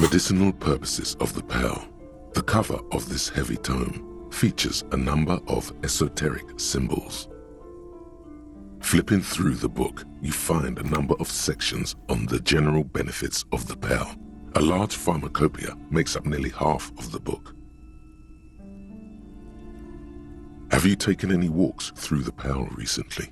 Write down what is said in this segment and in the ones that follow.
Medicinal purposes of the pearl. The cover of this heavy tome features a number of esoteric symbols. Flipping through the book, you find a number of sections on the general benefits of the pearl. A large pharmacopoeia makes up nearly half of the book. Have you taken any walks through the pearl recently?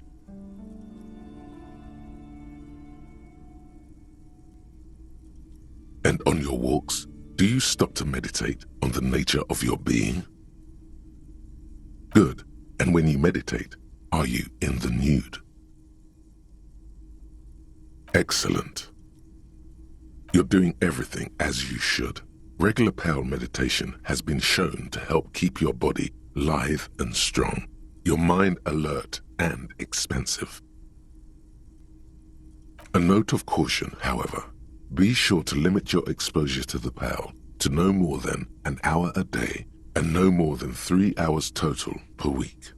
And on your walks, do you stop to meditate on the nature of your being? Good. And when you meditate, are you in the nude? Excellent. You're doing everything as you should. Regular pearl meditation has been shown to help keep your body lithe and strong, your mind alert and expansive. A note of caution, however. Be sure to limit your exposure to the pearl to no more than an hour a day and no more than 3 hours total per week.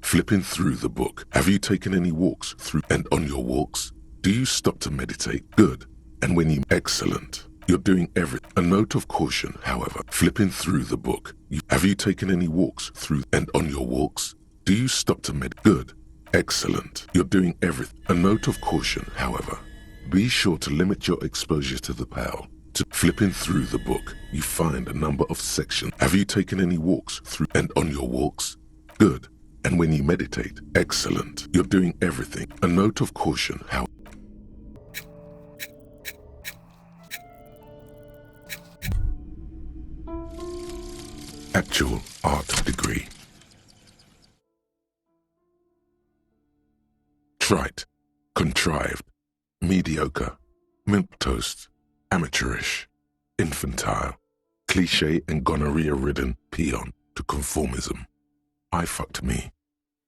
Flipping through the book, have you taken any walks through? And on your walks, do you stop to meditate? Good. And when you... Excellent. You're doing everything. A note of caution, however. Flipping through the book, have you taken any walks through? And on your walks, do you stop to Good. Excellent. You're doing everything. A note of caution, however. Be sure to limit your exposure to the pearl. Flipping through the book, you find a number of sections. Have you taken any walks through? And on your walks? Good. And when you meditate? Excellent. You're doing everything. A note of caution, how... Actual art degree. Trite, contrived, mediocre, milquetoast, amateurish, infantile, cliché and gonorrhea-ridden peon to conformism. I fucked me.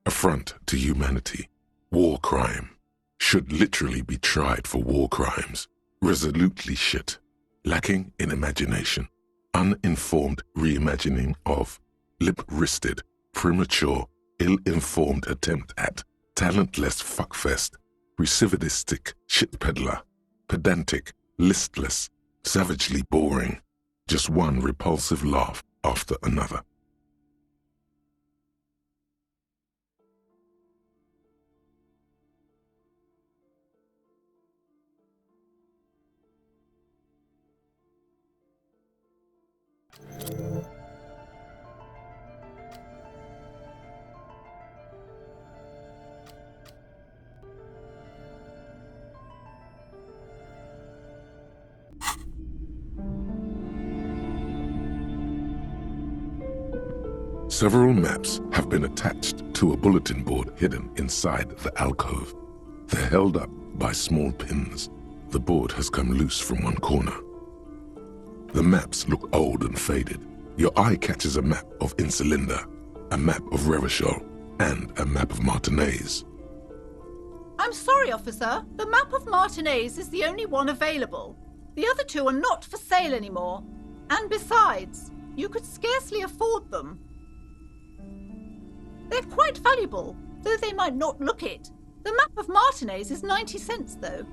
Affront to humanity. War crime. Should literally be tried for war crimes. Resolutely shit. Lacking in imagination. Uninformed reimagining of. Lip-wristed, premature, ill-informed attempt at. Talentless fuckfest. Recidivistic shit peddler. Pedantic, listless, savagely boring. Just one repulsive laugh after another. Several maps have been attached to a bulletin board hidden inside the alcove. They're held up by small pins. The board has come loose from one corner. The maps look old and faded. Your eye catches a map of Insulinda, a map of Revachol, and a map of Martinez. I'm sorry, officer. The map of Martinez is the only one available. The other two are not for sale anymore. And besides, you could scarcely afford them. They're quite valuable, though they might not look it. The map of Martinez is 90 cents, though.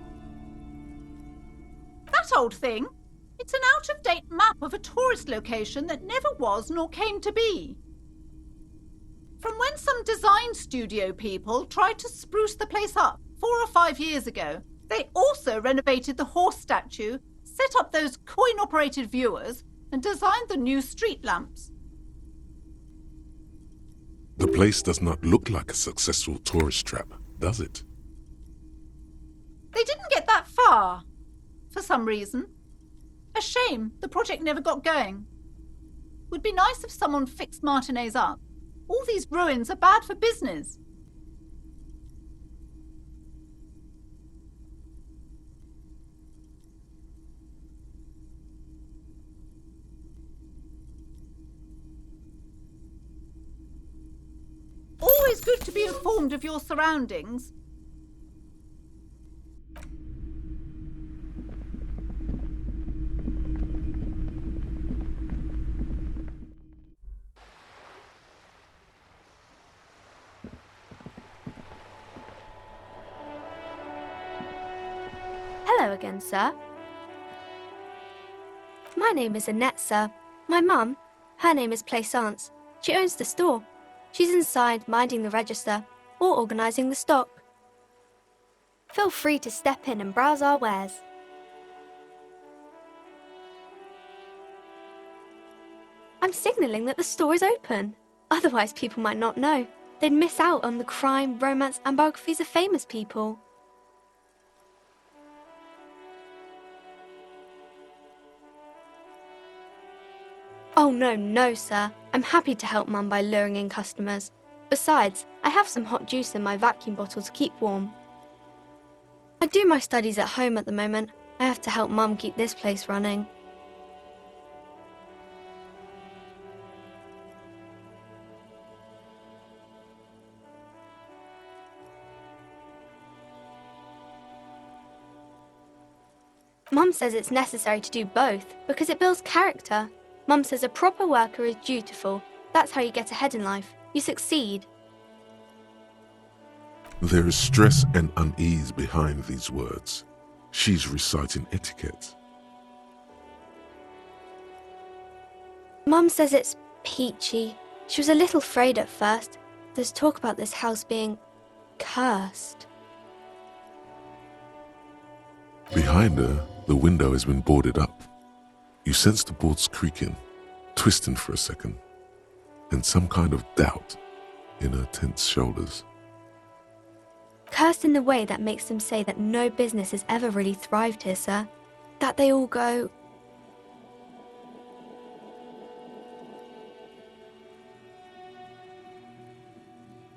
That old thing? It's an out-of-date map of a tourist location that never was nor came to be. From when some design studio people tried to spruce the place up 4 or 5 years ago, they also renovated the horse statue, set up those coin-operated viewers, and designed the new street lamps. The place does not look like a successful tourist trap, does it? They didn't get that far, for some reason. A shame the project never got going. Would be nice if someone fixed Martinez up. All these ruins are bad for business. Always good to be informed of your surroundings. Hello again, sir. My name is Annette, sir. My mum, her name is Plaisance. She owns the store. She's inside minding the register or organising the stock. Feel free to step in and browse our wares. I'm signalling that the store is open. Otherwise people might not know. They'd miss out on the crime, romance and biographies of famous people. Oh no, sir. I'm happy to help Mum by luring in customers. Besides, I have some hot juice in my vacuum bottle to keep warm. I do my studies at home at the moment. I have to help Mum keep this place running. Mum says it's necessary to do both because it builds character. Mum says a proper worker is dutiful. That's how you get ahead in life. You succeed. There is stress and unease behind these words. She's reciting etiquette. Mum says it's peachy. She was a little afraid at first. There's talk about this house being cursed. Behind her, the window has been boarded up. You sense the boards creaking, twisting for a second, and some kind of doubt in her tense shoulders. Cursed in the way that makes them say that no business has ever really thrived here, sir. That they all go...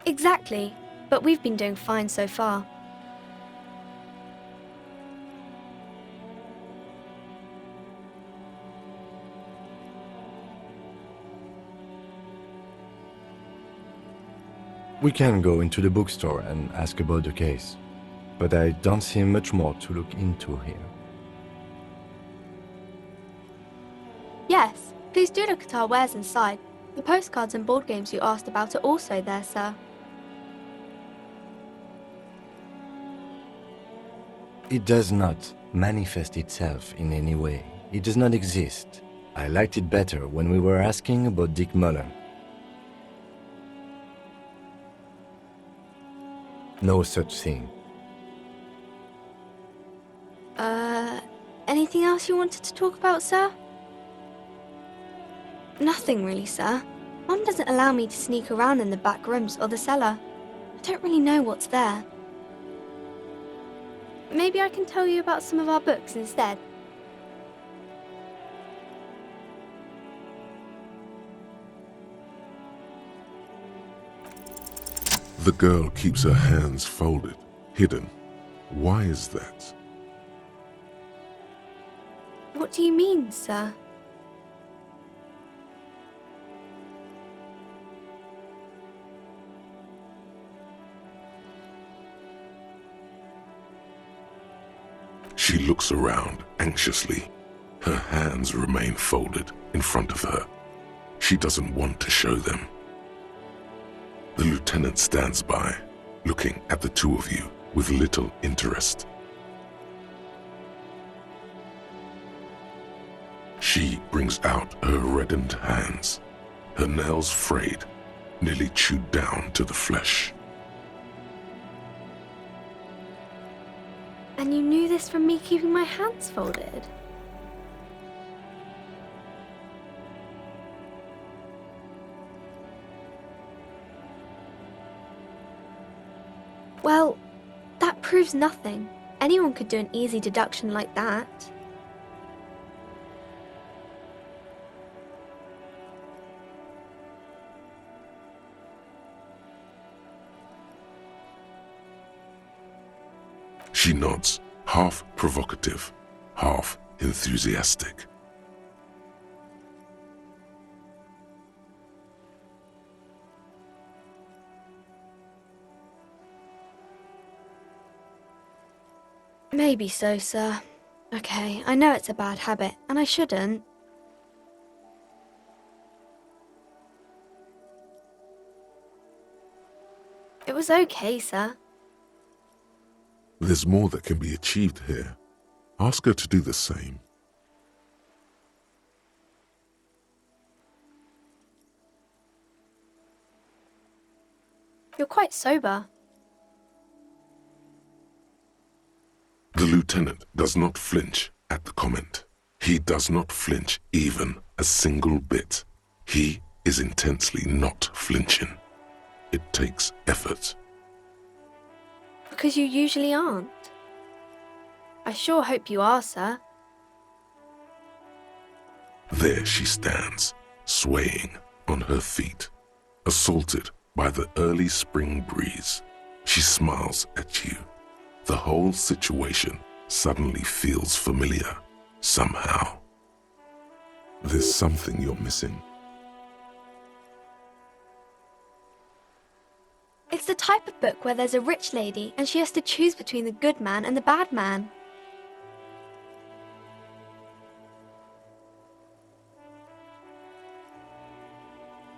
Exactly, but we've been doing fine so far. We can go into the bookstore and ask about the case, but I don't see much more to look into here. Yes, please do look at our wares inside. The postcards and board games you asked about are also there, sir. It does not manifest itself in any way. It does not exist. I liked it better when we were asking about Dick Muller. No such thing. Anything else you wanted to talk about, sir? Nothing really, sir. Mum doesn't allow me to sneak around in the back rooms or the cellar. I don't really know what's there. Maybe I can tell you about some of our books instead. The girl keeps her hands folded, hidden. Why is that? What do you mean, sir? She looks around anxiously. Her hands remain folded in front of her. She doesn't want to show them. The lieutenant stands by, looking at the two of you with little interest. She brings out her reddened hands, her nails frayed, nearly chewed down to the flesh. And you knew this from me keeping my hands folded? Well, that proves nothing. Anyone could do an easy deduction like that. She nods, half provocative, half enthusiastic. Maybe so, sir. Okay, I know it's a bad habit, and I shouldn't. It was okay, sir. There's more that can be achieved here. Ask her to do the same. You're quite sober. The lieutenant does not flinch at the comment. He does not flinch even a single bit. He is intensely not flinching. It takes effort. Because you usually aren't. I sure hope you are, sir. There she stands, swaying on her feet, assaulted by the early spring breeze. She smiles at you. The whole situation suddenly feels familiar, somehow. There's something you're missing. It's the type of book where there's a rich lady and she has to choose between the good man and the bad man.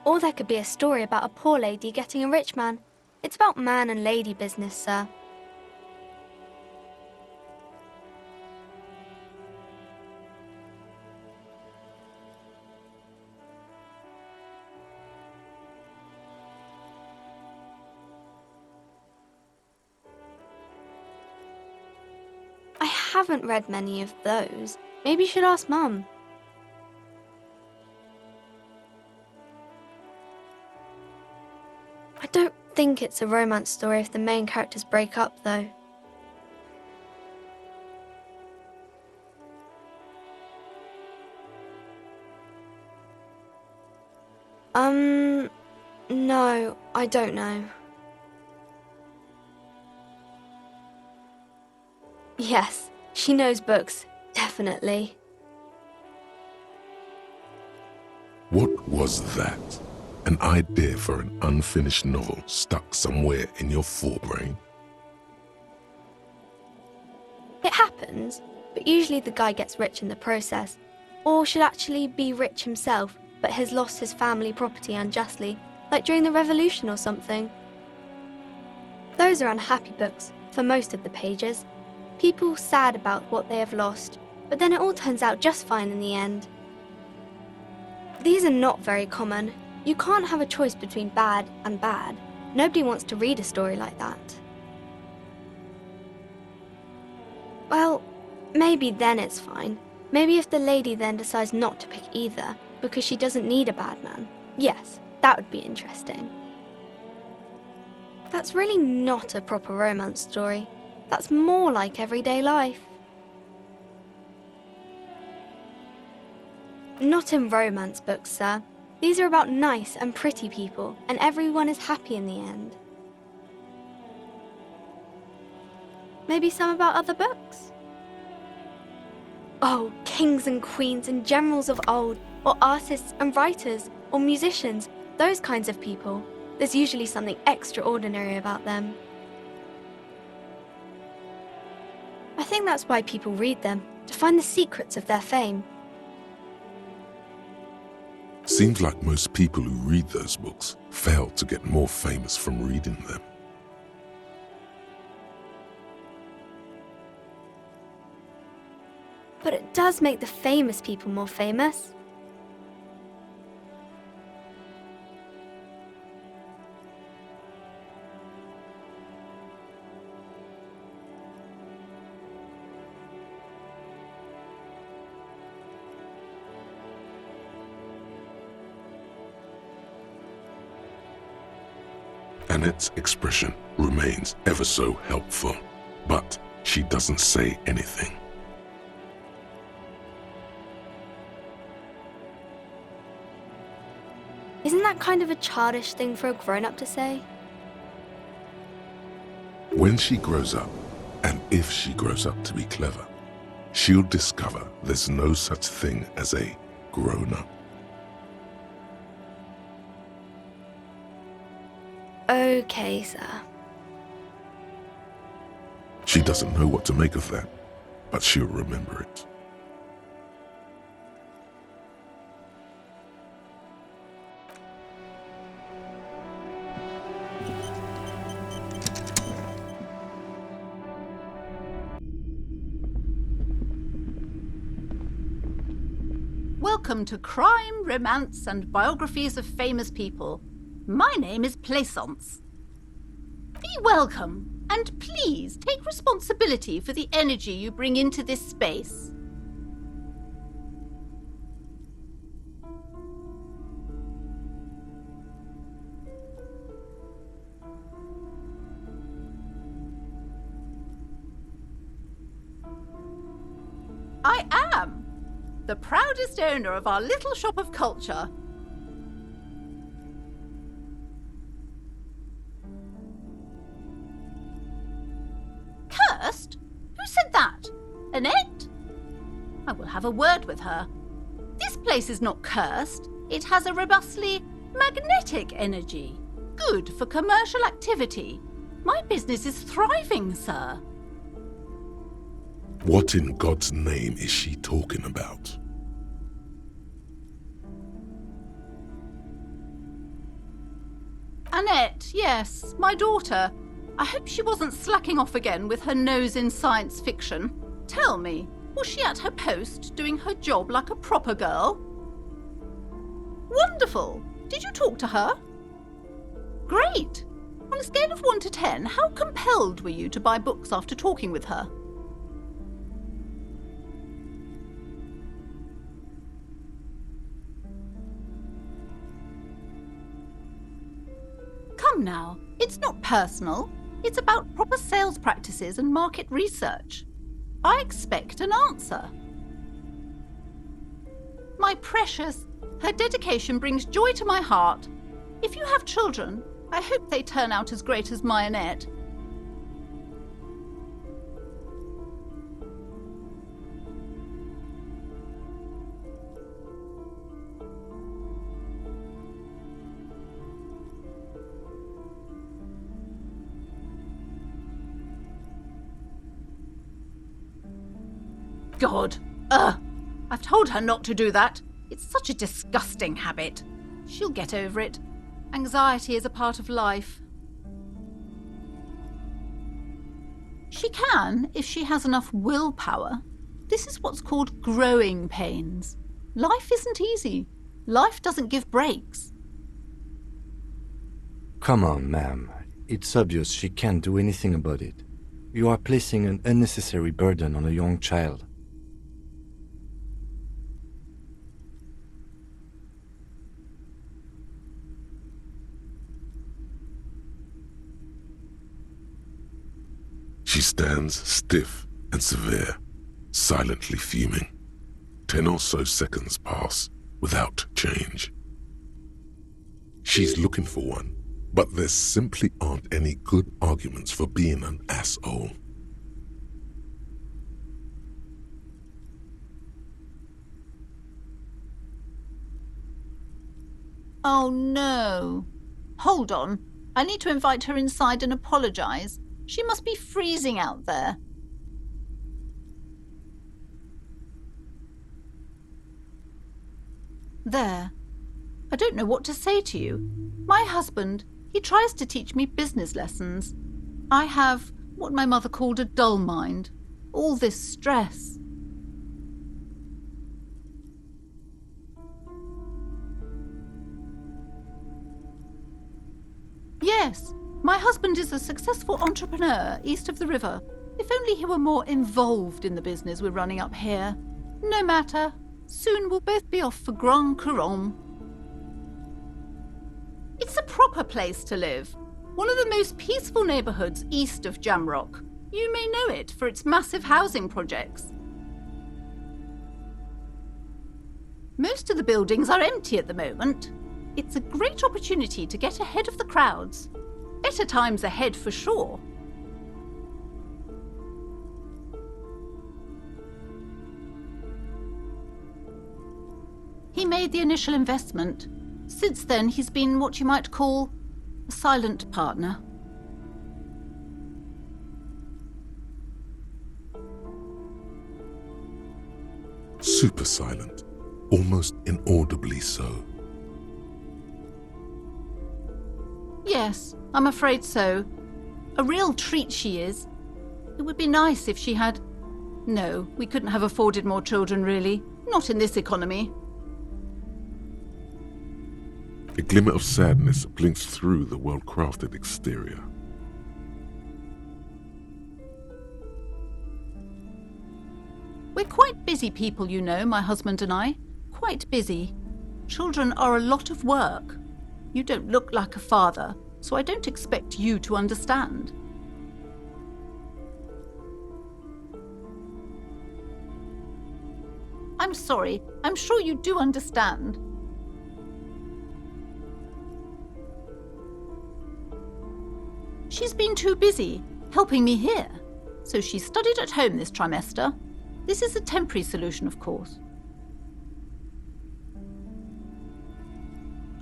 Or there could be a story about a poor lady getting a rich man. It's about man and lady business, sir. I haven't read many of those. Maybe you should ask Mum. I don't think it's a romance story if the main characters break up, though. No, I don't know. Yes, she knows books, definitely. What was that? An idea for an unfinished novel stuck somewhere in your forebrain? It happens, but usually the guy gets rich in the process, or should actually be rich himself, but has lost his family property unjustly, like during the revolution or something. Those are unhappy books, for most of the pages. People sad about what they have lost, but then it all turns out just fine in the end. These are not very common. You can't have a choice between bad and bad. Nobody wants to read a story like that. Well, maybe then it's fine. Maybe if the lady then decides not to pick either, because she doesn't need a bad man. Yes, that would be interesting. That's really not a proper romance story. That's more like everyday life. Not in romance books, sir. These are about nice and pretty people, and everyone is happy in the end. Maybe some about other books? Oh, kings and queens and generals of old, or artists and writers, or musicians, those kinds of people. There's usually something extraordinary about them. I think that's why people read them, to find the secrets of their fame. Seems like most people who read those books fail to get more famous from reading them. But it does make the famous people more famous. Annette's expression remains ever so helpful, but she doesn't say anything. Isn't that kind of a childish thing for a grown-up to say? When she grows up, and if she grows up to be clever, she'll discover there's no such thing as a grown-up. Okay, sir. She doesn't know what to make of that, but she'll remember it. Welcome to Crime, Romance and Biographies of Famous People. My name is Plaisance. Be welcome, and please take responsibility for the energy you bring into this space. I am the proudest owner of our little shop of culture. Cursed? Who said that? Annette? I will have a word with her. This place is not cursed. It has a robustly magnetic energy. Good for commercial activity. My business is thriving, sir. What in God's name is she talking about? Annette, yes, my daughter. I hope she wasn't slacking off again with her nose in science fiction. Tell me, was she at her post doing her job like a proper girl? Wonderful! Did you talk to her? Great! On a scale of 1 to 10, how compelled were you to buy books after talking with her? Come now, it's not personal. It's about proper sales practices and market research. I expect an answer. My precious, her dedication brings joy to my heart. If you have children, I hope they turn out as great as my Annette. God, I've told her not to do that. It's such a disgusting habit. She'll get over it. Anxiety is a part of life. She can, if she has enough willpower. This is what's called growing pains. Life isn't easy. Life doesn't give breaks. Come on, ma'am. It's obvious she can't do anything about it. You are placing an unnecessary burden on a young child. She stands stiff and severe, silently fuming. 10 or so seconds pass without change. She's looking for one, but there simply aren't any good arguments for being an asshole. Oh no. Hold on. I need to invite her inside and apologize. She must be freezing out there. There. I don't know what to say to you. My husband, he tries to teach me business lessons. I have what my mother called a dull mind. All this stress. Yes, my husband is a successful entrepreneur east of the river. If only he were more involved in the business we're running up here. No matter. Soon we'll both be off for Grand Couronne. It's a proper place to live. One of the most peaceful neighbourhoods east of Jamrock. You may know it for its massive housing projects. Most of the buildings are empty at the moment. It's a great opportunity to get ahead of the crowds. Better times ahead for sure. He made the initial investment. Since then, he's been what you might call a silent partner. Super silent, almost inaudibly so. Yes, I'm afraid so. A real treat she is. It would be nice if she had... No, we couldn't have afforded more children, really. Not in this economy. A glimmer of sadness blinks through the well-crafted exterior. We're quite busy people, you know, my husband and I. Quite busy. Children are a lot of work. You don't look like a father, so I don't expect you to understand. I'm sorry. I'm sure you do understand. She's been too busy helping me here, so she studied at home this trimester. This is a temporary solution, of course.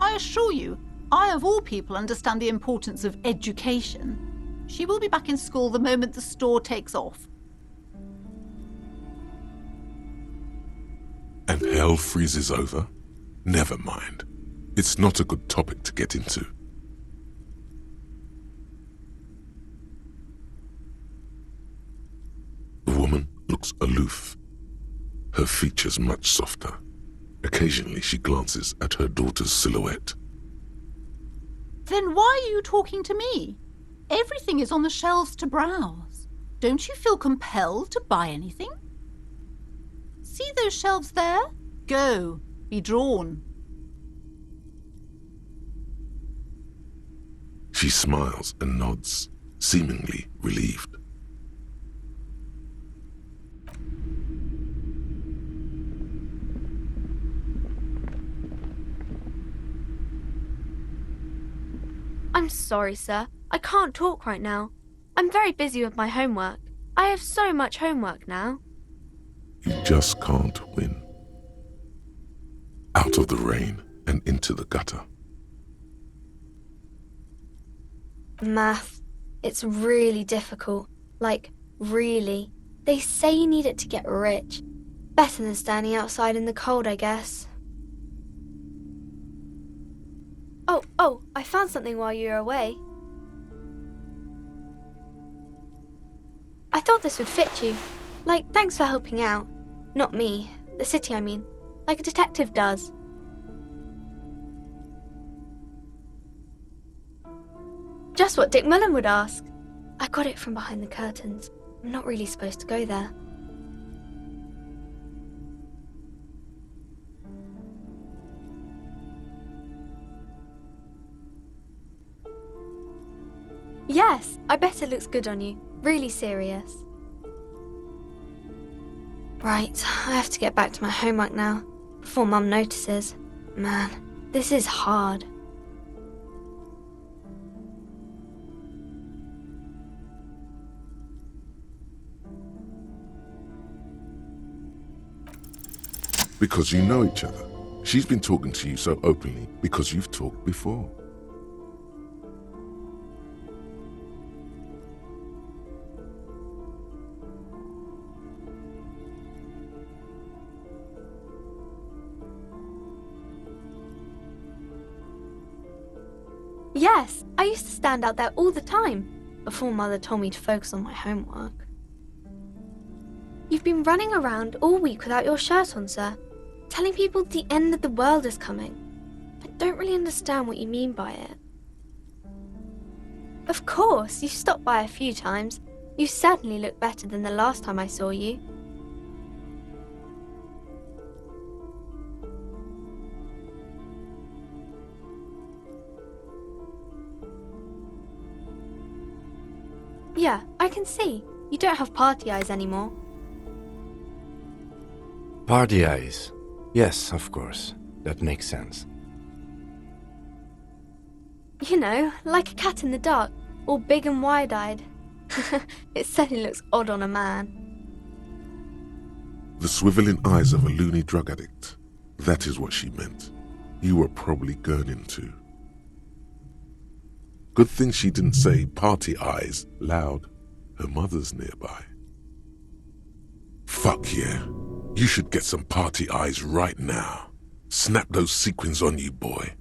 I assure you, I of all people understand the importance of education. She will be back in school the moment the store takes off. And hell freezes over? Never mind. It's not a good topic to get into. The woman looks aloof, her features much softer. Occasionally she glances at her daughter's silhouette. Then why are you talking to me? Everything is on the shelves to browse. Don't you feel compelled to buy anything? See those shelves there? Go. Be drawn. She smiles and nods, seemingly relieved. I'm sorry, sir. I can't talk right now. I'm very busy with my homework. I have so much homework now. You just can't win. Out of the rain and into the gutter. Math. It's really difficult. Like, really. They say you need it to get rich. Better than standing outside in the cold, I guess. Oh, I found something while you were away. I thought this would fit you. Like, thanks for helping out. Not me. The city, I mean. Like a detective does. Just what Dick Mullen would ask. I got it from behind the curtains. I'm not really supposed to go there. Yes, I bet it looks good on you. Really serious. Right, I have to get back to my homework now, before Mum notices. Man, this is hard. Because you know each other. She's been talking to you so openly because you've talked before. Yes, I used to stand out there all the time, before Mother told me to focus on my homework. You've been running around all week without your shirt on, sir, telling people the end of the world is coming. I don't really understand what you mean by it. Of course, you stopped by a few times. You certainly look better than the last time I saw you. Yeah, I can see. You don't have party eyes anymore. Party eyes. Yes, of course. That makes sense. You know, like a cat in the dark, all big and wide-eyed. It certainly looks odd on a man. The swiveling eyes of a loony drug addict. That is what she meant. You were probably gurning too. Good thing she didn't say party eyes loud. Her mother's nearby. Fuck yeah. You should get some party eyes right now. Snap those sequins on you, boy.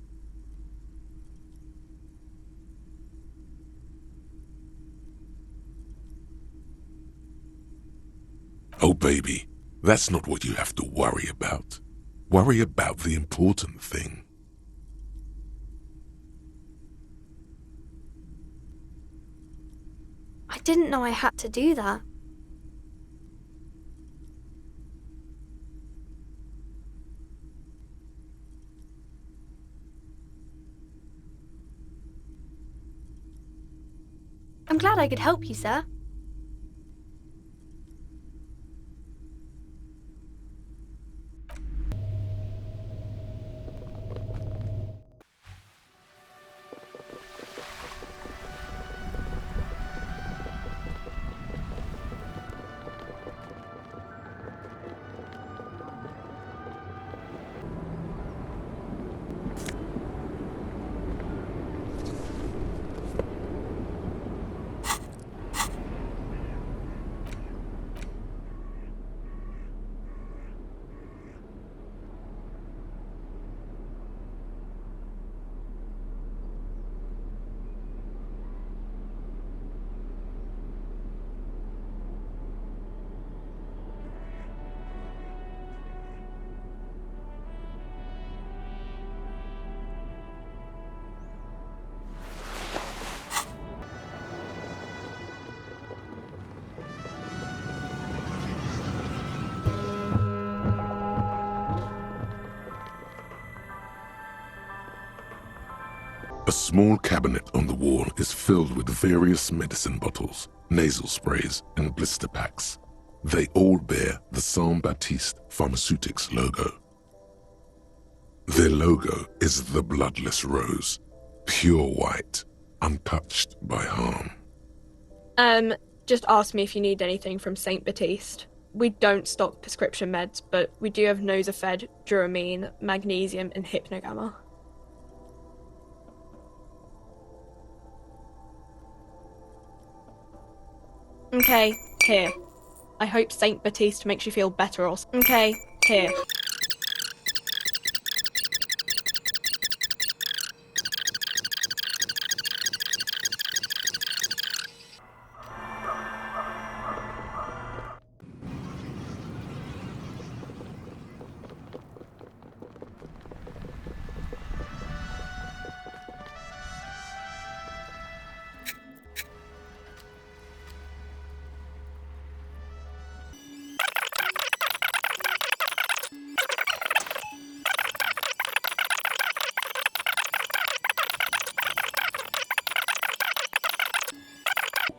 Oh, baby, that's not what you have to worry about. Worry about the important thing. I didn't know I had to do that. glad I could help you, sir. A small cabinet on the wall is filled with various medicine bottles, nasal sprays, and blister packs. They all bear the Saint Baptiste Pharmaceutics logo. Their logo is the bloodless rose, pure white, untouched by harm. Just ask me if you need anything from Saint Baptiste. We don't stock prescription meds, but we do have Nosafed, Duramine, Magnesium, and Hypnogamma. Okay, here. I hope Saint Baptiste makes you feel better or... Okay, here.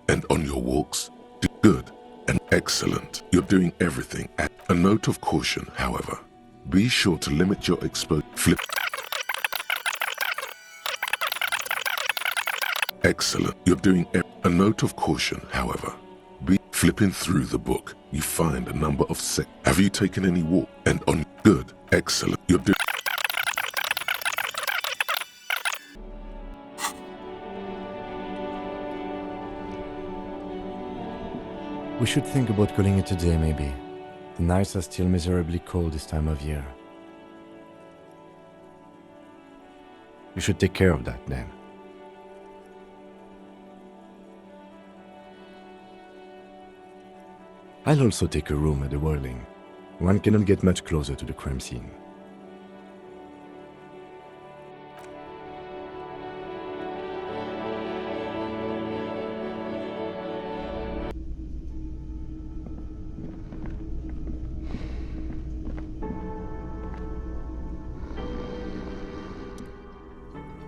And on your walks, do good and excellent. You're doing everything. A note of caution, however. Be sure to limit your exposure. Flip. Excellent. You're doing a note of caution, however. Be flipping through the book. You find a number of Have you taken any walk? And on good, excellent. You're doing. We should think about calling it a day, maybe. The nights are still miserably cold this time of year. You should take care of that, then. I'll also take a room at the Whirling. One cannot get much closer to the crime scene.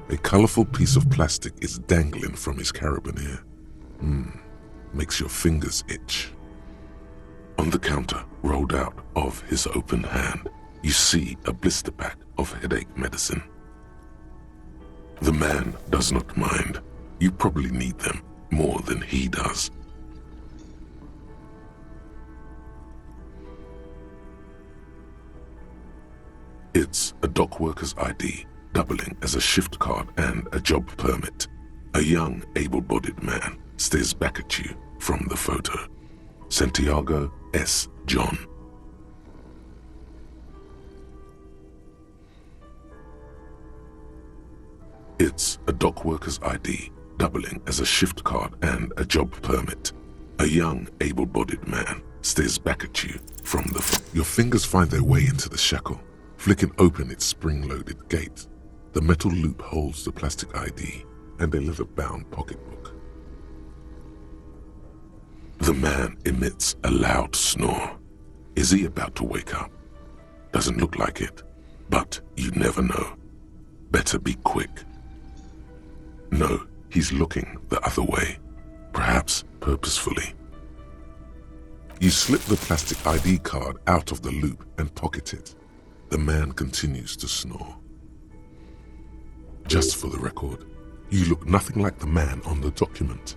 A colorful piece of plastic is dangling from his carabiner. Makes your fingers itch. On the counter, rolled out of his open hand, you see a blister pack of headache medicine. The man does not mind. You probably need them more than he does. It's a dock worker's ID, doubling as a shift card and a job permit. A young, able-bodied man stares back at you from the photo. Santiago S. John. It's a dock worker's ID, doubling as a shift card and a job permit. A young, able-bodied man stares back at you from the Your fingers find their way into the shackle, flicking open its spring-loaded gate. The metal loop holds the plastic ID and a leather-bound pocketbook. The man emits a loud snore. Is he about to wake up? Doesn't look like it, but you never know. Better be quick. No, he's looking the other way, perhaps purposefully. You slip the plastic ID card out of the loop and pocket it. The man continues to snore. Just for the record, you look nothing like the man on the document.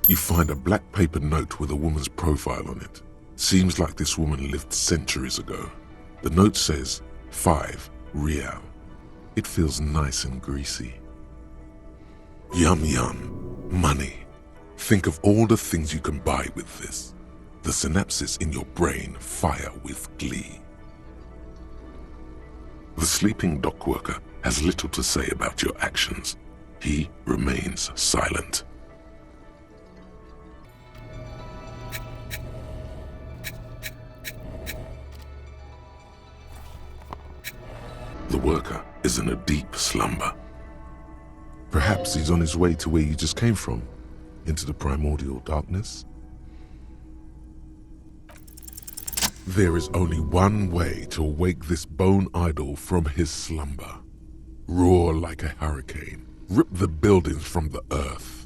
You find a black paper note with a woman's profile on it. Seems like this woman lived centuries ago. The note says, 5 real. It feels nice and greasy. Yum yum, money. Think of all the things you can buy with this. The synapses in your brain fire with glee. The sleeping dock worker has little to say about your actions. He remains silent. The worker is in a deep slumber. Perhaps he's on his way to where you just came from, into the primordial darkness. There is only one way to awake this bone idol from his slumber. Roar like a hurricane. Rip the buildings from the earth.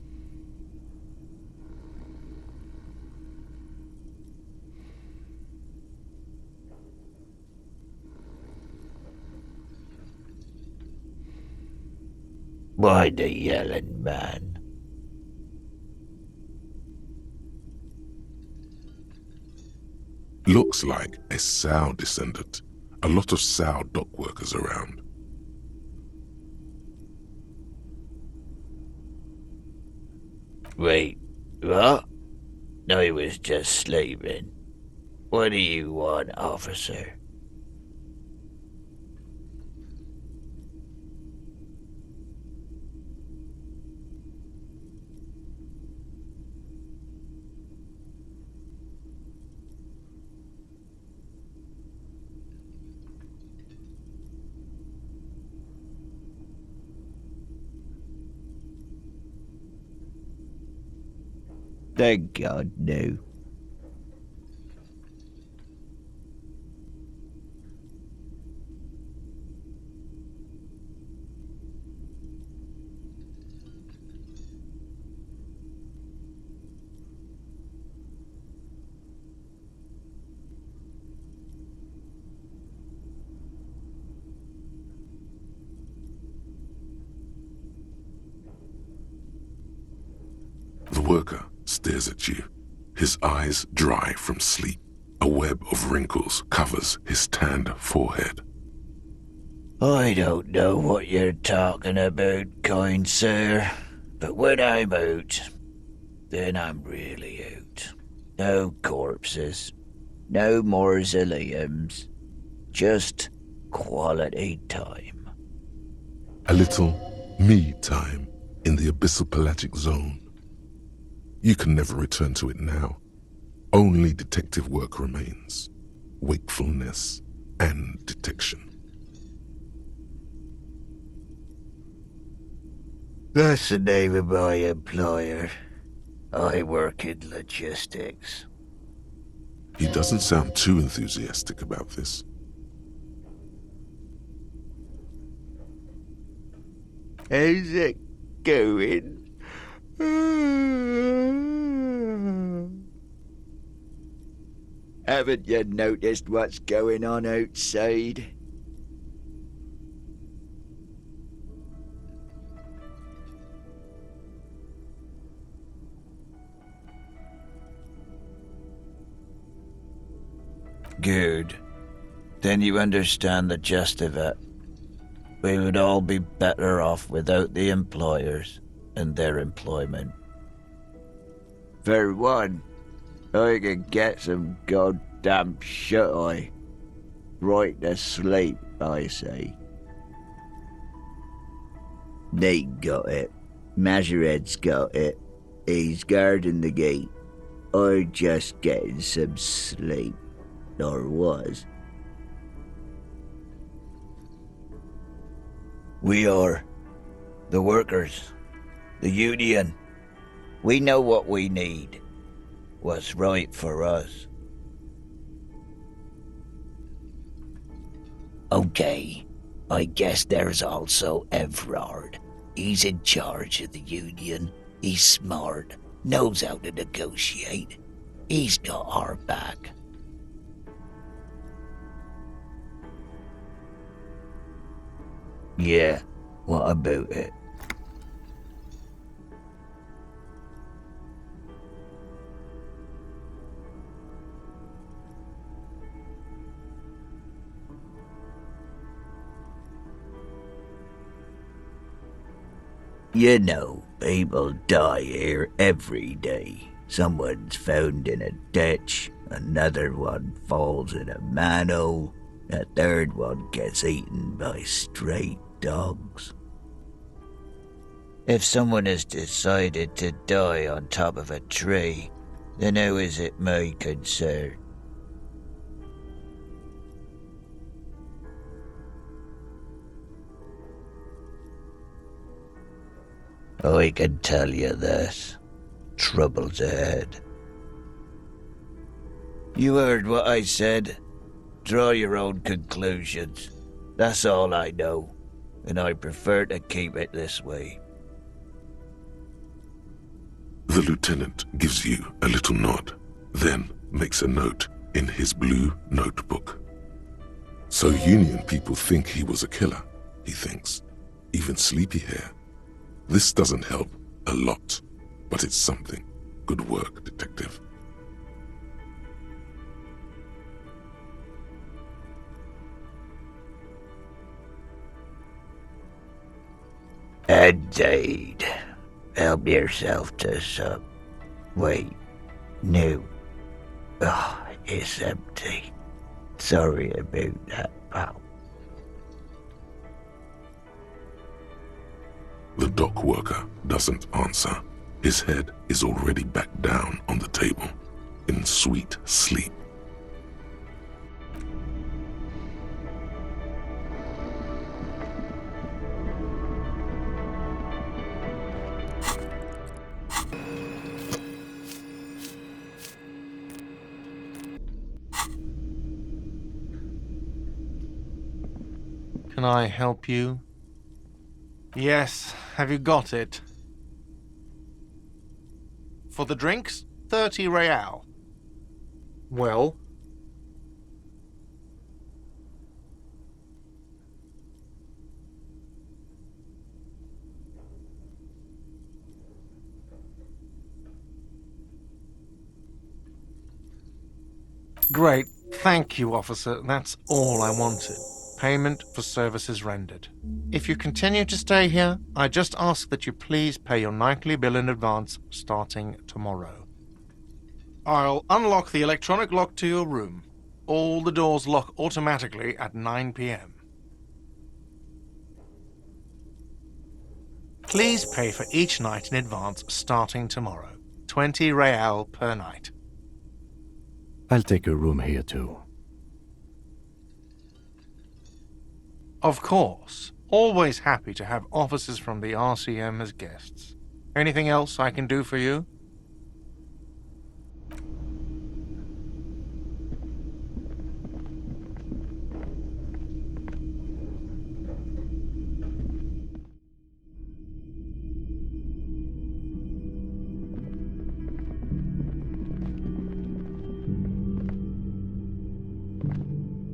Why the yelling man? Looks like a Sao descendant. A lot of Sao dock workers around. Wait, what? I was just sleeping. What do you want, officer? Thank God, no. The worker stares at you, his eyes dry from sleep. A web of wrinkles covers his tanned forehead. I don't know what you're talking about, kind sir, but when I'm out, then I'm really out. No corpses, no mausoleums, just quality time. A little me time in the abyssal pelagic zone. You can never return to it now. Only detective work remains. Wakefulness and detection. That's the name of my employer. I work in logistics. He doesn't sound too enthusiastic about this. How's it going? Haven't you noticed what's going on outside? Good. Then you understand the gist of it. We would all be better off without the employers and their employment. For one, I could get some goddamn shut-eye. Right to sleep, I say. Nate got it. Majoret's got it. He's guarding the gate. I'm just getting some sleep. Or was. We are the workers, the union. We know what we need, what's right for us. Okay, I guess there's also Everard. He's in charge of the union. He's smart, knows how to negotiate. He's got our back. Yeah, what about it? You know, people die here every day. Someone's found in a ditch, another one falls in a manhole, a third one gets eaten by stray dogs. If someone has decided to die on top of a tree, then how is it my concern? I can tell you this. Trouble's ahead. You heard what I said. Draw your own conclusions. That's all I know, and I prefer to keep it this way. The lieutenant gives you a little nod, then makes a note in his blue notebook. So Union people think he was a killer, he thinks. Even Sleepyhair. This doesn't help a lot, but it's something. Good work, detective. Indeed. Help yourself to some. Wait. No. Oh, it's empty. Sorry about that, pal. The dock worker doesn't answer. His head is already back down on the table, in sweet sleep. Can I help you? Yes, have you got it? For the drinks, 30 real. Well? Great, thank you, officer. That's all I wanted. Payment for services rendered. If you continue to stay here, I just ask that you please pay your nightly bill in advance starting tomorrow. I'll unlock the electronic lock to your room. All the doors lock automatically at 9 p.m. Please pay for each night in advance starting tomorrow. 20 real per night. I'll take a room here too. Of course. Always happy to have officers from the RCM as guests. Anything else I can do for you?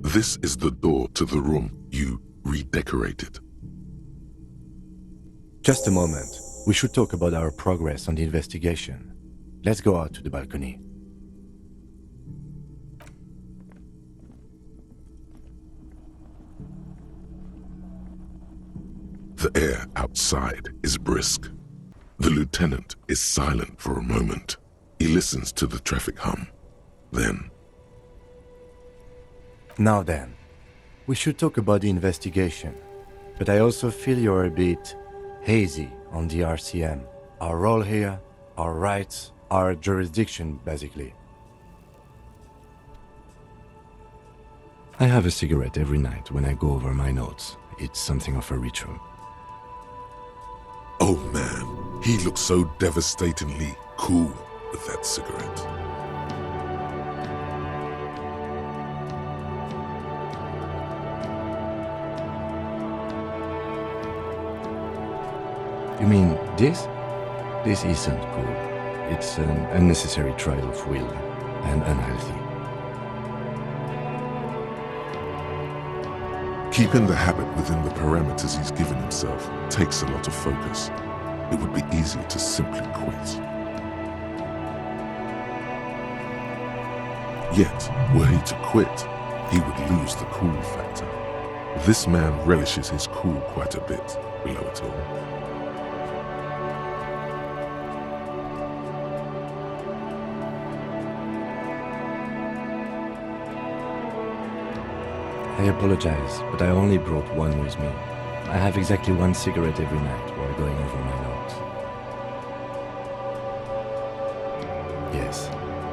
This is the door to the room you redecorated. Just a moment. We should talk about our progress on the investigation. Let's go out to the balcony. The air outside is brisk. The lieutenant is silent for a moment. He listens to the traffic hum. Then, Now then, we should talk about the investigation. But I also feel you're a bit hazy on the RCM. Our role here, our rights, our jurisdiction, basically. I have a cigarette every night when I go over my notes. It's something of a ritual. oh man, he looks so devastatingly cool with that cigarette. You mean this? This isn't cool. It's an unnecessary trial of will and unhealthy. Keeping the habit within the parameters he's given himself takes a lot of focus. It would be easier to simply quit. Yet, were he to quit, he would lose the cool factor. This man relishes his cool quite a bit below it all. I apologize, but I only brought one with me. I have exactly one cigarette every night while going over my notes. Yes,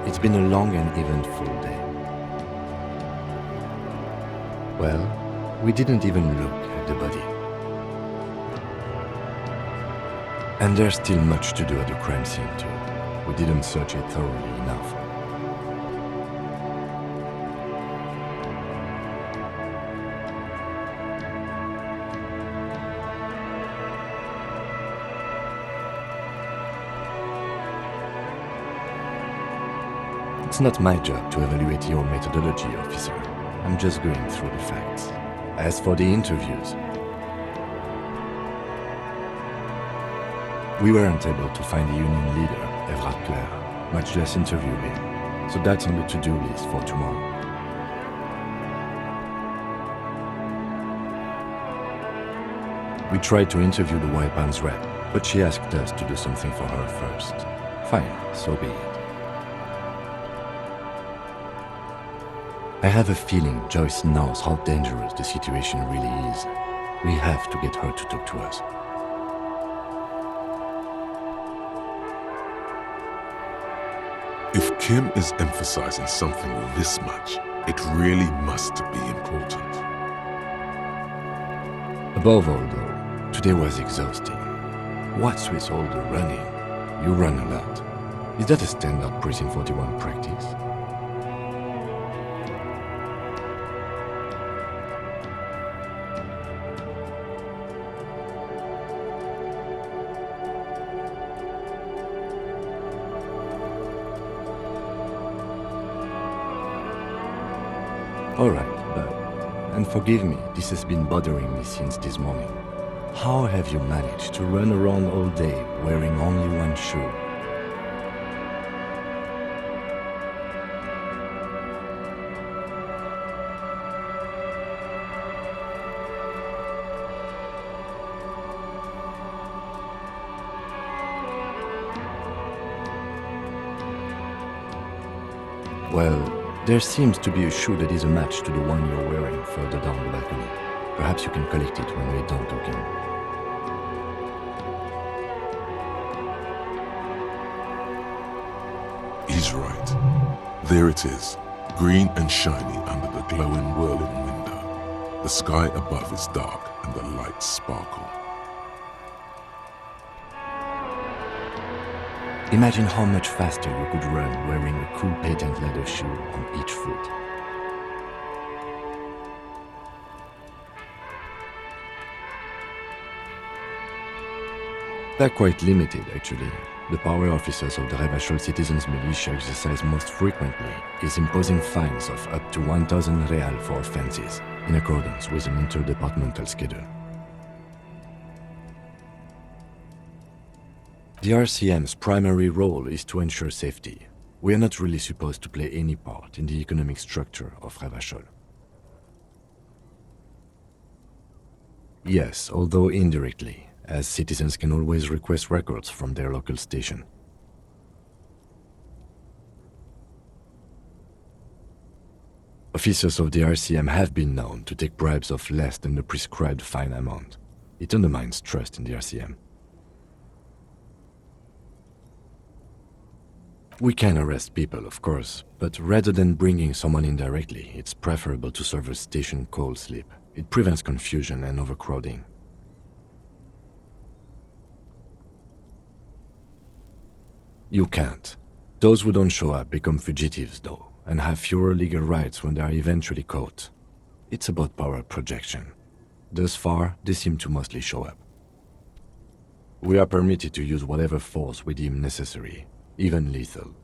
it's been a long and eventful day. Well, we didn't even look at the body. And there's still much to do at the crime scene too. We didn't search it thoroughly enough. It's not my job to evaluate your methodology, officer. I'm just going through the facts. As for the interviews, we weren't able to find the union leader, Everard Clare, much less interview him, so that's on the to-do list for tomorrow. We tried to interview the White Palms rep, but she asked us to do something for her first. Fine, so be it. I have a feeling Joyce knows how dangerous the situation really is. We have to get her to talk to us. If Kim is emphasizing something this much, it really must be important. Above all, though, today was exhausting. What's with all the running? You run a lot. Is that a standard Precinct 41 practice? Alright, and forgive me, this has been bothering me since this morning. How have you managed to run around all day wearing only one shoe? Well, there seems to be a shoe that is a match to the one you're wearing further down the balcony. Perhaps you can collect it when we're done talking. He's right. There it is, green and shiny under the glowing whirling window. The sky above is dark and the lights sparkle. Imagine how much faster you could run wearing a cool patent leather shoe on each foot. They're quite limited, actually. The power officers of the Revachol Citizens Militia exercise most frequently is imposing fines of up to 1,000 real for offenses, in accordance with an interdepartmental schedule. The RCM's primary role is to ensure safety. We are not really supposed to play any part in the economic structure of Revachol. Yes, although indirectly, as citizens can always request records from their local station. Officers of the RCM have been known to take bribes of less than the prescribed fine amount. It undermines trust in the RCM. We can arrest people, of course, but rather than bringing someone in directly, it's preferable to serve a station call slip. It prevents confusion and overcrowding. You can't. Those who don't show up become fugitives, though, and have fewer legal rights when they are eventually caught. It's about power projection. Thus far, they seem to mostly show up. We are permitted to use whatever force we deem necessary, even lethal.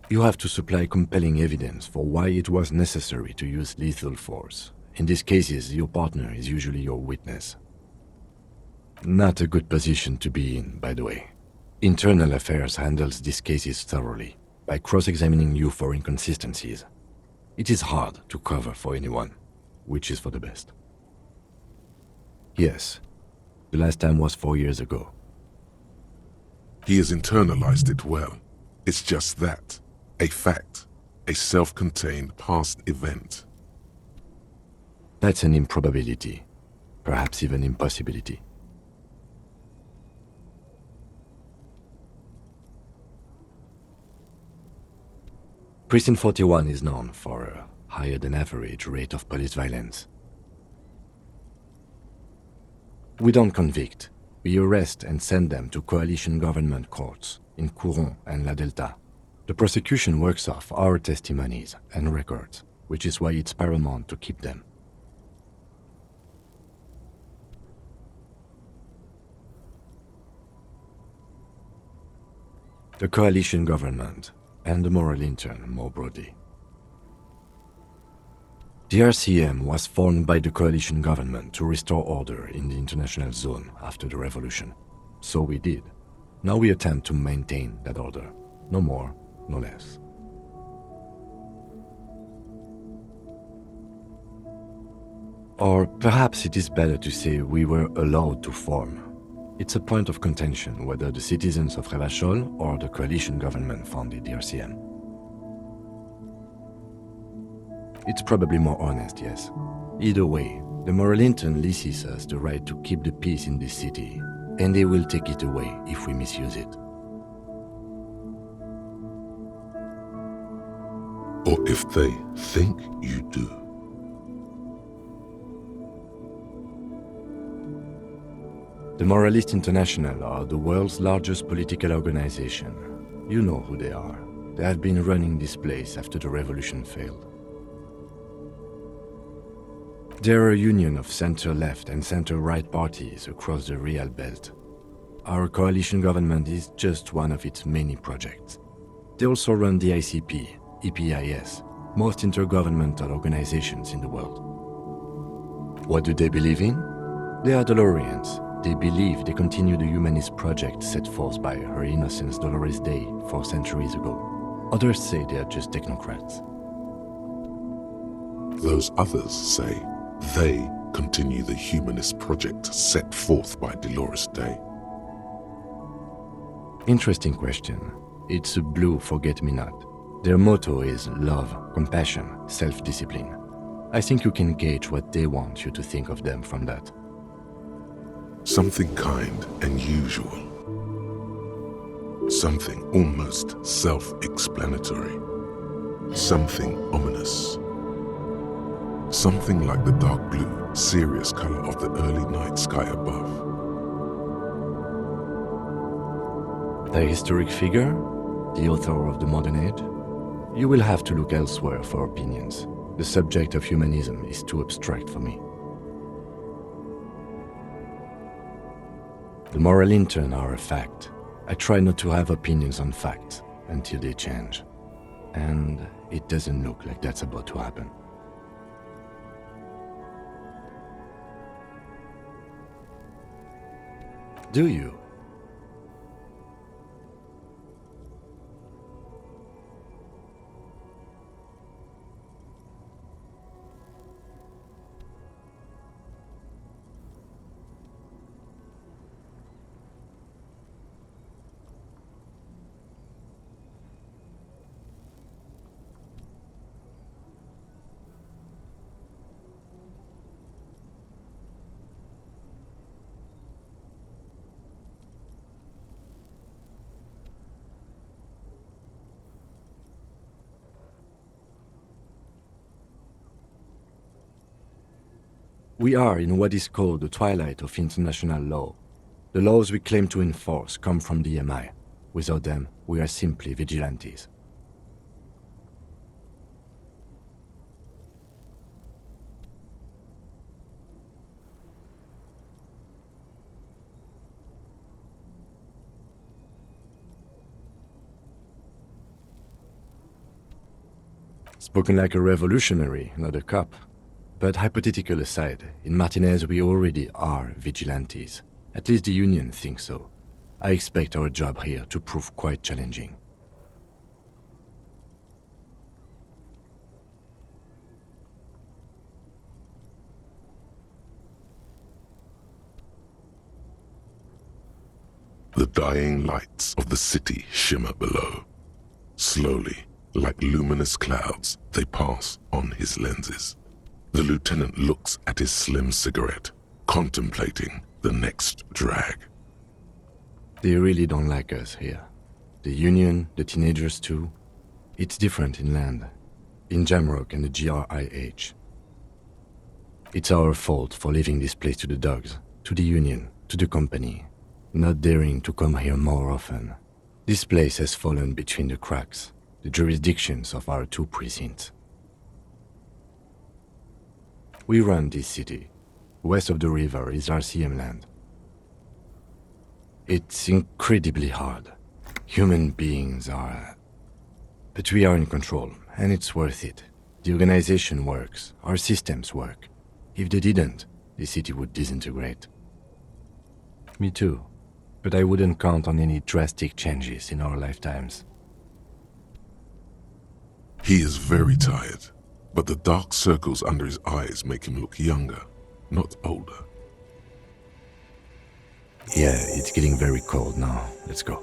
You have to supply compelling evidence for why it was necessary to use lethal force. In these cases, your partner is usually your witness. Not a good position to be in, by the way. Internal Affairs handles these cases thoroughly, by cross-examining you for inconsistencies. It is hard to cover for anyone, which is for the best. Yes, the last time was 4 years ago. He has internalized it well. It's just that. A fact. A self-contained past event. That's an improbability, perhaps even impossibility. Precinct 41 is known for a higher than average rate of police violence. We don't convict. We arrest and send them to coalition government courts in Courant and La Delta. The prosecution works off our testimonies and records, which is why it's paramount to keep them. The coalition government, and the moral intern more broadly. The RCM was formed by the coalition government to restore order in the international zone after the revolution. So we did. Now we attempt to maintain that order. No more, no less. Or perhaps it is better to say we were allowed to form. It's a point of contention whether the citizens of Revachol or the coalition government founded the RCM. It's probably more honest, yes. Either way, the moral intern leases us the right to keep the peace in this city, and they will take it away if we misuse it. Or if they think you do. The Moralist International are the world's largest political organization. You know who they are. They have been running this place after the revolution failed. They're a union of center-left and center-right parties across the Real Belt. Our coalition government is just one of its many projects. They also run the ICP, EPIS, most intergovernmental organizations in the world. What do they believe in? They are Dolorians. They believe they continue the humanist project set forth by Her Innocence Dolores Day 4 centuries ago. Others say they are just technocrats. Those others say they continue the humanist project set forth by Dolores Day. Interesting question. It's a blue forget-me-not. Their motto is love, compassion, self-discipline. I think you can gauge what they want you to think of them from that. Something kind and usual. Something almost self-explanatory. Something ominous. Something like the dark blue, serious color of the early night sky above. The historic figure? The author of the modern age? You will have to look elsewhere for opinions. The subject of humanism is too abstract for me. The moral intern are a fact. I try not to have opinions on facts until they change. And it doesn't look like that's about to happen. Do you? We are in what is called the twilight of international law. The laws we claim to enforce come from the MI. Without them, we are simply vigilantes. Spoken like a revolutionary, not a cop. But hypothetical aside, in Martinez we already are vigilantes. At least the Union thinks so. I expect our job here to prove quite challenging. The dying lights of the city shimmer below. Slowly, like luminous clouds, they pass on his lenses. The lieutenant looks at his slim cigarette, contemplating the next drag. They really don't like us here. The Union, the teenagers too. It's different in land. In Jamrock and the GRIH. It's our fault for leaving this place to the dogs, to the Union, to the company. Not daring to come here more often. This place has fallen between the cracks, the jurisdictions of our two precincts. We run this city. West of the river is RCM land. It's incredibly hard. Human beings are... But we are in control, and it's worth it. The organization works, our systems work. If they didn't, the city would disintegrate. Me too. But I wouldn't count on any drastic changes in our lifetimes. He is very tired, but the dark circles under his eyes make him look younger, not older. Yeah, it's getting very cold now. Let's go.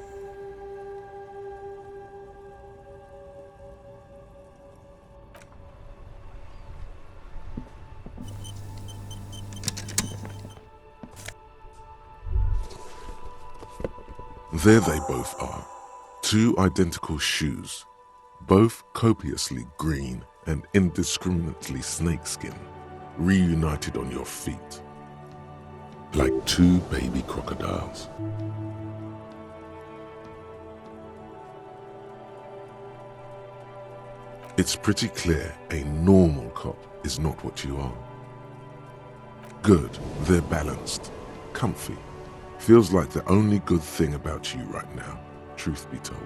There they both are, two identical shoes, both copiously green and indiscriminately snakeskin, reunited on your feet, like two baby crocodiles. It's pretty clear a normal cop is not what you are. Good, they're balanced, comfy. Feels like the only good thing about you right now, truth be told.